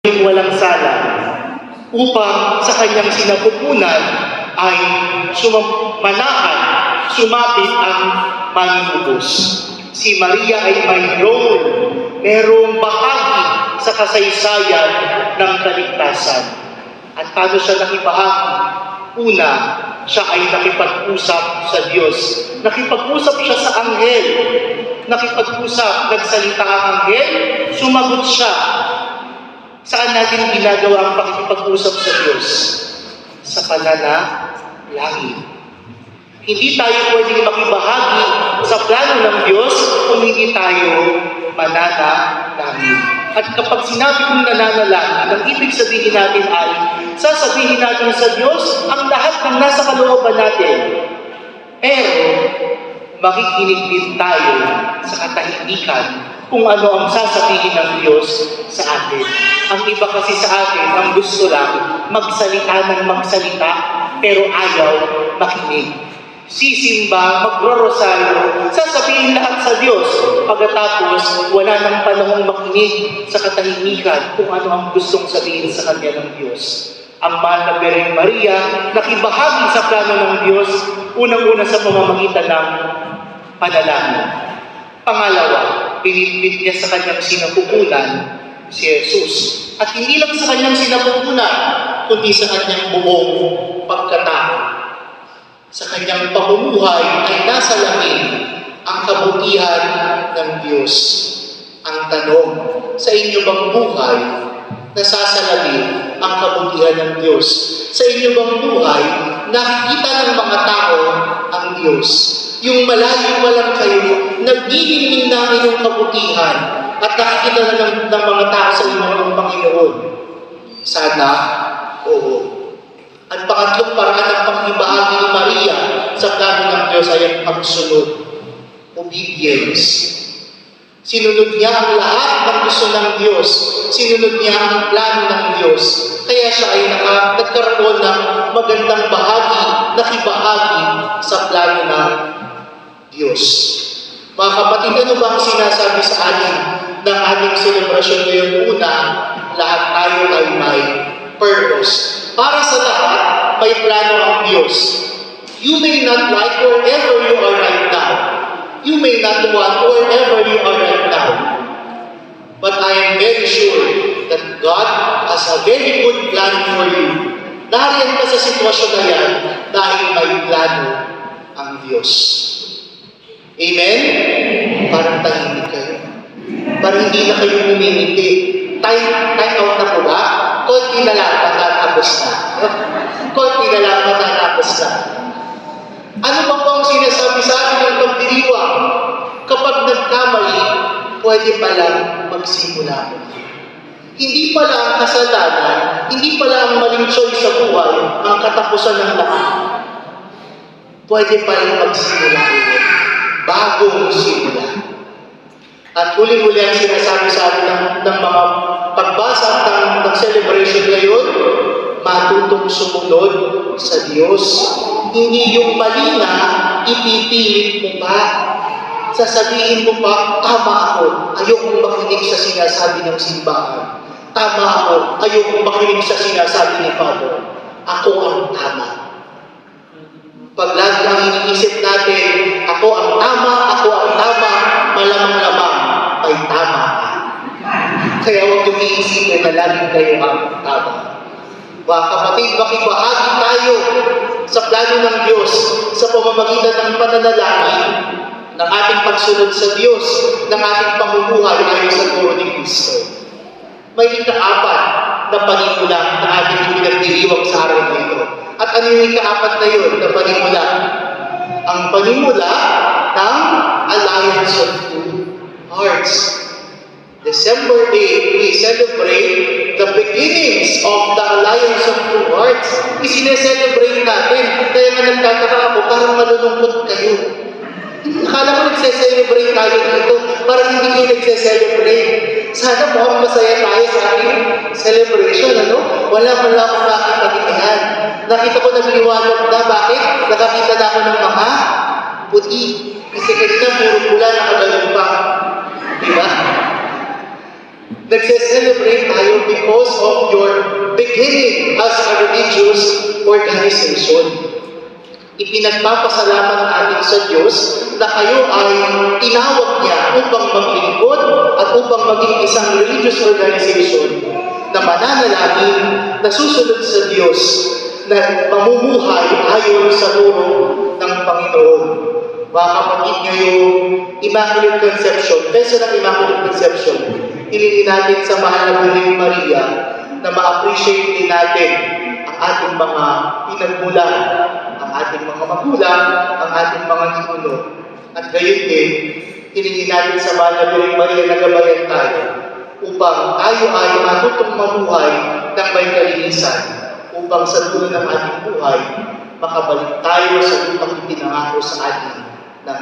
walang sala upang sa kanyang sinapupunan ay sumapit ang manunubos. Si Maria ay may role, merong bahagi sa kasaysayan ng kaligtasan. At paano siya nakibahagi? Una, siya ay nakipag-usap sa Diyos. Nakipag-usap siya sa anghel. Nagsalita ang anghel, sumagot siya. Saan natin ginagawa ang pakikipag-usap sa Diyos? Sa pananalangin. Hindi tayo pwedeng makibahagi sa plano ng Diyos kung hindi tayo mananalangin. At kapag sinabi kong nananalangin, ang ibig sabihin natin ay sasabihin natin sa Diyos ang lahat ng nasa kalooban natin. Pero makikinig din tayo sa katahimikan kung ano ang sasabihin ng Diyos sa atin. Ang iba kasi sa atin, ang gusto lang magsalita ng magsalita, pero ayaw makinig. Sisimba, magro-rosaryo, sasabihin lahat sa Diyos. Pagkatapos, wala nang panahong makinig sa katahimikan kung ano ang gustong sabihin sa Kanya ng Diyos. Ang mahal na Birheng Maria, nakibahagi sa plano ng Diyos, unang-una sa pamamagitan ng panalangin. Pangalawa, pinipit niya sa Kanyang sinapupunan si Jesus. At hindi lang sa Kanyang sinapupunan, kundi sa Kanyang buong pagkatao. Sa Kanyang pamumuhay ay nasa langit ang kabutihan ng Diyos. Ang tanong, sa inyo bang buhay nasasalamin ang kabutihan ng Diyos? Sa inyo bang buhay nakikita ng mga tao ang Diyos? Yung malayo pa lang kayo, nagdidingin na inyong kabutihan at nakikita na ng mga tao sa inyong Panginoon. Sana, oo. At pangatlong paraan ng pangibahagi ni Maria sa plano ng Diyos ay ang pagsunod. Obedience. Sinunod niya ang lahat ng gusto ng Diyos. Sinunod niya ang plano ng Diyos. Kaya siya ay nagkaroon ng magandang bahagi, nakibahagi sa plano ng Diyos. Mga kapatid, ano ba ang sinasabi sa atin ng ating selebrasyon ngayong una? Lahat tayo ay may purpose. Para sa lahat, may plano ang Diyos. You may not like wherever you are right now. You may not want wherever you are right now. But I am very sure that God has a very good plan for you. Nariyan ka sa sitwasyon na yan dahil may plano ang Diyos. Amen? Parang tahimik kayo. Parang hindi na kayo umimiti. Time out na po ba? Konti na lang, matatapos na. Konti na lang, matatapos na. Ano ba pong sinasabi sa atin ng pagdiriwang? Kapag nagkamali, pwede palang magsimula. Hindi pala ang kasalanan, hindi pala ang maling choice sa buhay ang katapusan ng lahat. Pwede palang magsimula ulit. Bagong simula. At huli-huli ang sinasabi sa atin ng mga pagbasa ng celebration ngayon, matutong sumunod sa Diyos. Hindi yung mali na ipipilit mo pa. Sasabihin mo pa, tama ako, ayokong makinig sa sinasabi ng simbahan. Tama ako, ayokong makinig sa sinasabi ni Father. Ako ang tama. Pag lagi ang iniisip natin, ako ang tama, malamang-lamang, ay tama ka. Kaya huwag yung iisipin na lagi kayo ang tama. Mga kapatid, makibahagi tayo sa plano ng Diyos sa pamamagitan ng pananalangin, ng ating pagsunod sa Diyos, ng ating pamumuhay ayon sa turo ni Kristo. May ikaapat na panimula na ating pinagdiriwang sa araw na ito. At ano yung ikaapat na yun na panimula? Ang panimula ng Alliance of Two Hearts. December 8, we celebrate the beginnings of the Alliance of Two Hearts. Isineselebrate natin. Kaya nga nagtataka ako, parang malulungkot kayo. Akala ko nagse-celebrate tayo dito, parang hindi kayo nagse-celebrate. Sana mukhang masaya tayo sa ating celebration, ano? Wala akong makikipagitihan. Nakita ko nagliwanag na. Bakit? Nakakita na ako ng mga puti. Kasi kanina puro pula, nakagaling pa. Diba? Nagse-celebrate tayo because of your beginning as a religious organization. Ipinagpapasalamat natin sa Diyos na kayo ay tinawag niya upang maglingkod at upang maging isang religious organization na mananalangin, na susunod sa Diyos, na mamumuhay ayon sa turo ng Panginoon. Mga kapatid, ngayong Immaculate Conception, Festa ng Immaculate Conception, hilingin natin sa mahal na Birheng Maria na ma-appreciate din natin ang ating mga pinagmulan, ang ating mga magulang, ang ating mga ninuno. At gayon din, hilingin natin sa mahal na Birheng Maria na gabayan tayo upang tayo ay matutong mamuhay ng may kalinisan, upang sa dulo ng ating buhay, makabalik tayo sa lupang ipinangako sa atin ng